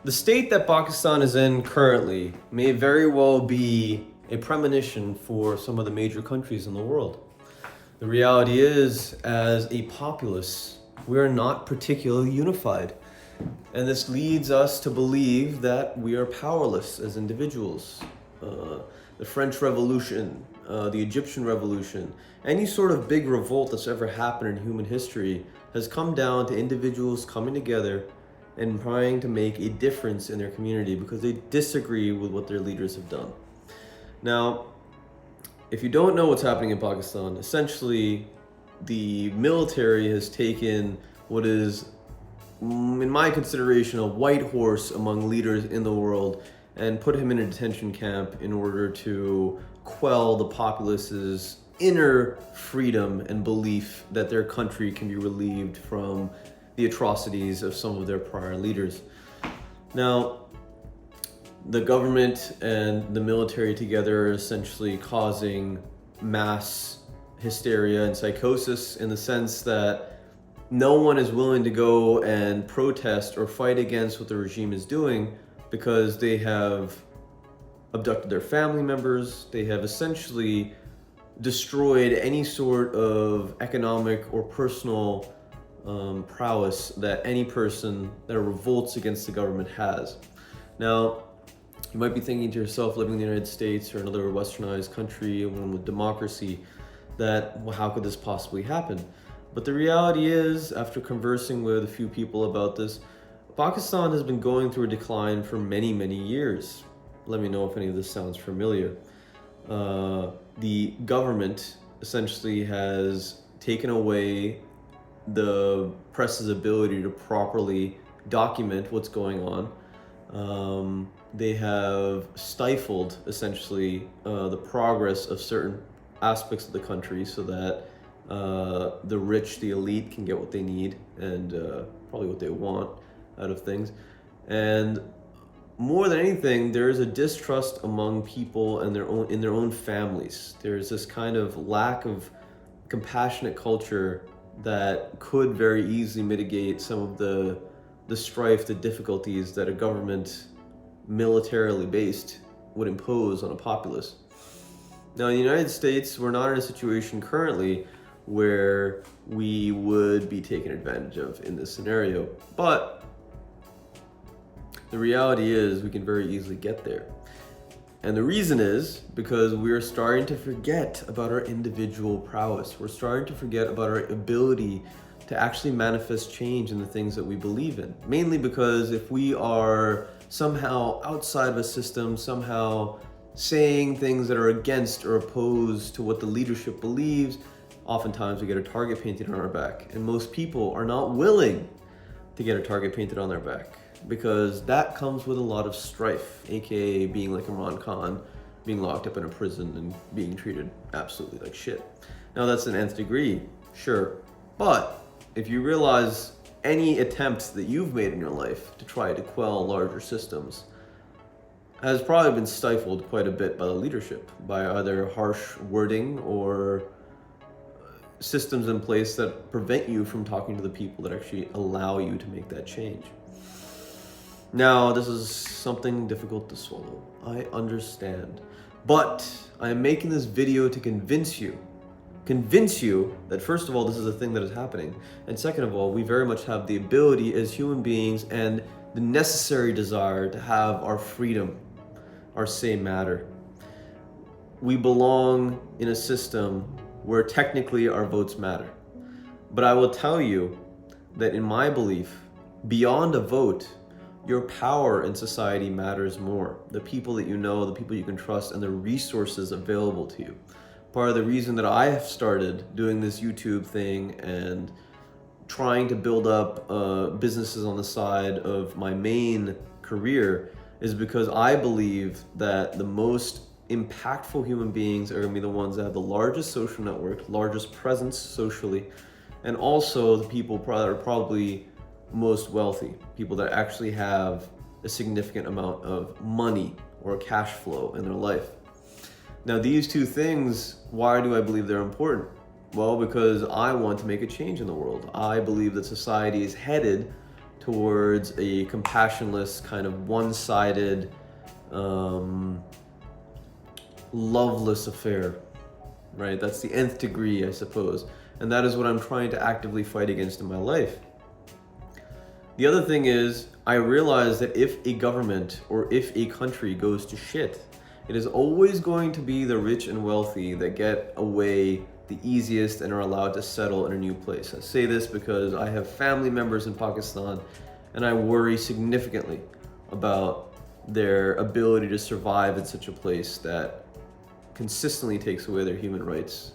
The state that Pakistan is in currently may very well be a premonition for some of the major countries in the world. The reality is, as a populace, we are not particularly unified. And this leads us to believe that we are powerless as individuals. The French Revolution, the Egyptian Revolution, any sort of big revolt that's ever happened in human history has come down to individuals coming together and trying to make a difference in their community because they disagree with what their leaders have done. Now, if you don't know what's happening in Pakistan, essentially the military has taken what is, in my consideration, a white horse among leaders in the world and put him in a detention camp in order to quell the populace's inner freedom and belief that their country can be relieved from the atrocities of some of their prior leaders. Now, the government and the military together are essentially causing mass hysteria and psychosis in the sense that no one is willing to go and protest or fight against what the regime is doing because they have abducted their family members. They have essentially destroyed any sort of economic or personal prowess that any person that revolts against the government has. Now, you might be thinking to yourself, living in the United States or another westernized country, one with democracy, that, well, how could this possibly happen? But the reality is, after conversing with a few people about this, Pakistan has been going through a decline for many, many years. Let me know if any of this sounds familiar. The government essentially has taken away the press's ability to properly document what's going on. They have stifled essentially the progress of certain aspects of the country so that the rich, the elite can get what they need and probably what they want out of things. And more than anything, there is a distrust among people and in their own families. There's this kind of lack of compassionate culture that could very easily mitigate some of the strife, the difficulties that a government militarily based would impose on a populace. Now, in the United States, we're not in a situation currently where we would be taken advantage of in this scenario, but the reality is we can very easily get there. And the reason is because we're starting to forget about our individual prowess. We're starting to forget about our ability to actually manifest change in the things that we believe in. Mainly because if we are somehow outside of a system, somehow saying things that are against or opposed to what the leadership believes, oftentimes we get a target painted on our back. And most people are not willing to get a target painted on their back because that comes with a lot of strife, aka being like Imran Khan, being locked up in a prison and being treated absolutely like shit. Now that's an nth degree, sure, but if you realize any attempts that you've made in your life to try to quell larger systems has probably been stifled quite a bit by the leadership, by either harsh wording or systems in place that prevent you from talking to the people that actually allow you to make that change. Now, this is something difficult to swallow. I understand. But I am making this video to convince you that first of all, this is a thing that is happening. And second of all, we very much have the ability as human beings and the necessary desire to have our freedom, our say matter. We belong in a system where technically our votes matter. But I will tell you that in my belief, beyond a vote, your power in society matters more. The people that you know, the people you can trust, and the resources available to you. Part of the reason that I have started doing this YouTube thing and trying to build up businesses on the side of my main career is because I believe that the most impactful human beings are going to be the ones that have the largest social network, largest presence socially, and also the people that are probably most wealthy, people that actually have a significant amount of money or cash flow in their life. Now, these two things, why do I believe they're important? Well, because I want to make a change in the world. I believe that society is headed towards a compassionless, kind of one-sided, loveless affair, right? That's the nth degree, I suppose. And that is what I'm trying to actively fight against in my life. The other thing is, I realize that if a government or if a country goes to shit, it is always going to be the rich and wealthy that get away the easiest and are allowed to settle in a new place. I say this because I have family members in Pakistan, and I worry significantly about their ability to survive in such a place that consistently takes away their human rights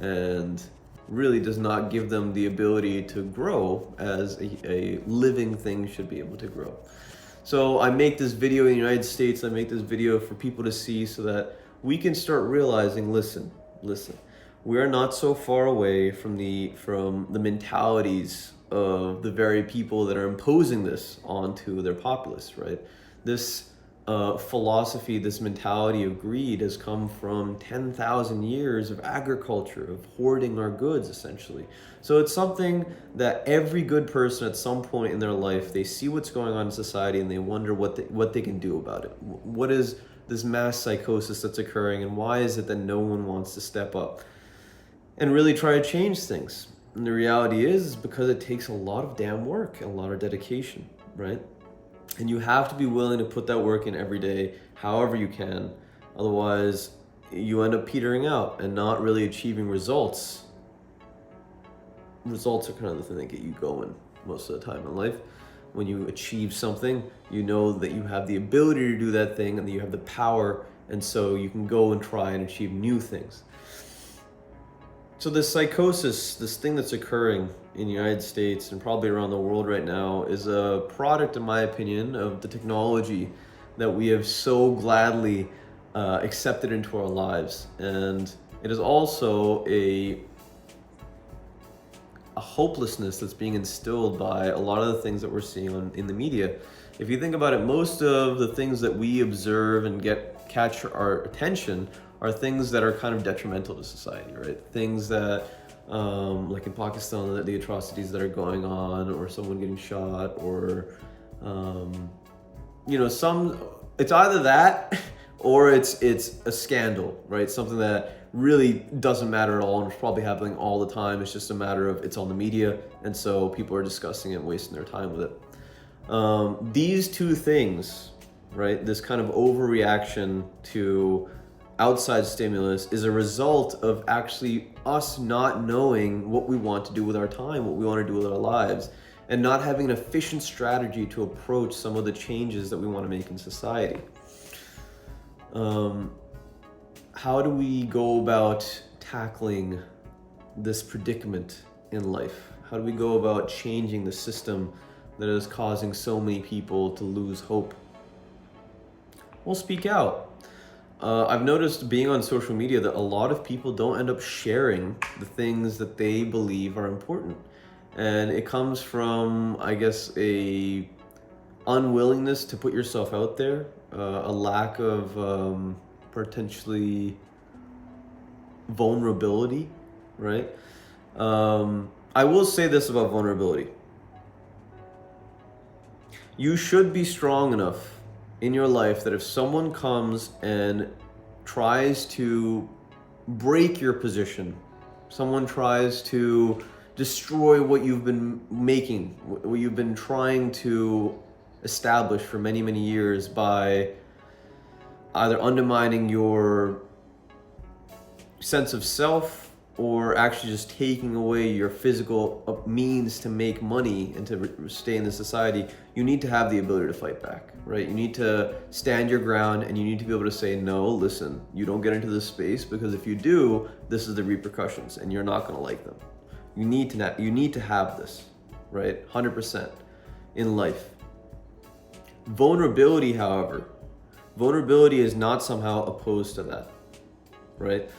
and really does not give them the ability to grow as a living thing should be able to grow. So I make this video in the United States, I make this video for people to see so that we can start realizing, listen, we are not so far away from the mentalities of the very people that are imposing this onto their populace, right? This philosophy, this mentality of greed has come from 10,000 years of agriculture, of hoarding our goods, essentially. So it's something that every good person at some point in their life, they see what's going on in society and they wonder what they can do about it. What is this mass psychosis that's occurring, and why is it that no one wants to step up and really try to change things? And the reality is because it takes a lot of damn work and a lot of dedication, right? And you have to be willing to put that work in every day, however you can. Otherwise, you end up petering out and not really achieving results. Results are kind of the thing that get you going most of the time in life. When you achieve something, you know that you have the ability to do that thing and that you have the power, and so you can go and try and achieve new things. So this psychosis, this thing that's occurring in the United States and probably around the world right now, is a product, in my opinion, of the technology that we have so gladly accepted into our lives. And it is also a hopelessness that's being instilled by a lot of the things that we're seeing in the media. If you think about it, most of the things that we observe and catch our attention are things that are kind of detrimental to society, right? Things that, like in Pakistan, the atrocities that are going on, or someone getting shot, or, it's either that or it's a scandal, right? Something that really doesn't matter at all and it's probably happening all the time. It's just a matter of it's on the media, and so people are discussing it and wasting their time with it. These two things, right? This kind of overreaction to outside stimulus is a result of actually us not knowing what we want to do with our time, what we want to do with our lives, and not having an efficient strategy to approach some of the changes that we want to make in society. How do we go about tackling this predicament in life? How do we go about changing the system that is causing so many people to lose hope? Well, speak out. I've noticed being on social media that a lot of people don't end up sharing the things that they believe are important. And it comes from, I guess, a unwillingness to put yourself out there, a lack of potentially vulnerability, right? I will say this about vulnerability. You should be strong enough in your life that if someone comes and tries to break your position, someone tries to destroy what you've been making, what you've been trying to establish for many, many years by either undermining your sense of self or actually just taking away your physical means to make money and to stay in the society, you need to have the ability to fight back, right? You need to stand your ground, and you need to be able to say, no, listen, you don't get into this space, because if you do, this is the repercussions and you're not going to like them. You need to have this, right? 100% in life. Vulnerability, however, is not somehow opposed to that, right?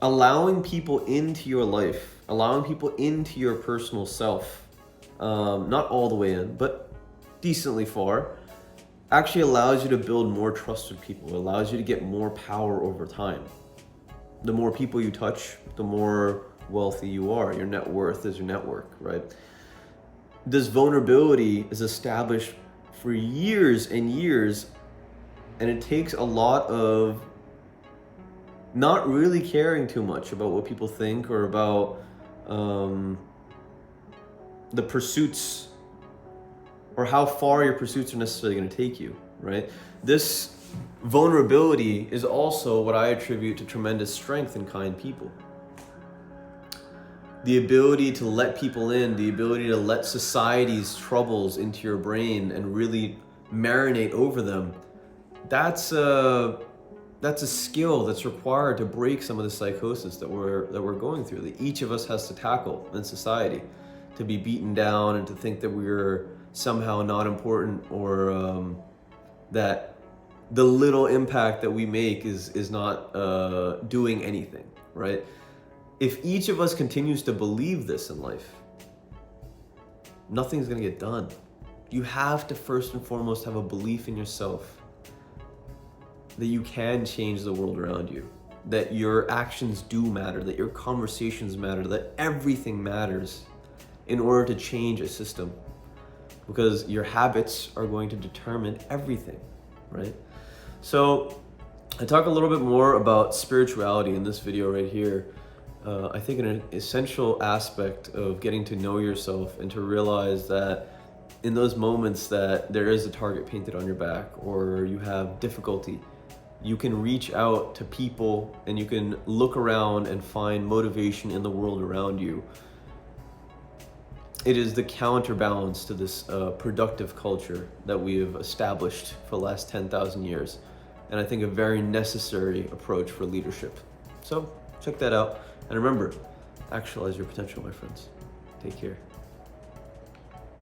Allowing people into your life, allowing people into your personal self, not all the way in, but decently far, actually allows you to build more trust with people. It allows you to get more power over time. The more people you touch, the more wealthy you are. Your net worth is your network, right? this vulnerability is established for years and years, and it takes a lot of not really caring too much about what people think or about the pursuits or how far your pursuits are necessarily going to take you, right? This vulnerability is also what I attribute to tremendous strength in kind people. The ability to let people in, the ability to let society's troubles into your brain and really marinate over them, that's a skill that's required to break some of the psychosis that we're going through, that each of us has to tackle in society, to be beaten down and to think that we're somehow not important, or that the little impact that we make is not doing anything, right? If each of us continues to believe this in life, nothing's gonna get done. You have to first and foremost have a belief in yourself that you can change the world around you, that your actions do matter, that your conversations matter, that everything matters in order to change a system, because your habits are going to determine everything, right? So I talk a little bit more about spirituality in this video right here. I think an essential aspect of getting to know yourself and to realize that in those moments that there is a target painted on your back or you have difficulty, you can reach out to people and you can look around and find motivation in the world around you. It is the counterbalance to this productive culture that we have established for the last 10,000 years. And I think a very necessary approach for leadership. So check that out. And remember, actualize your potential, my friends. Take care.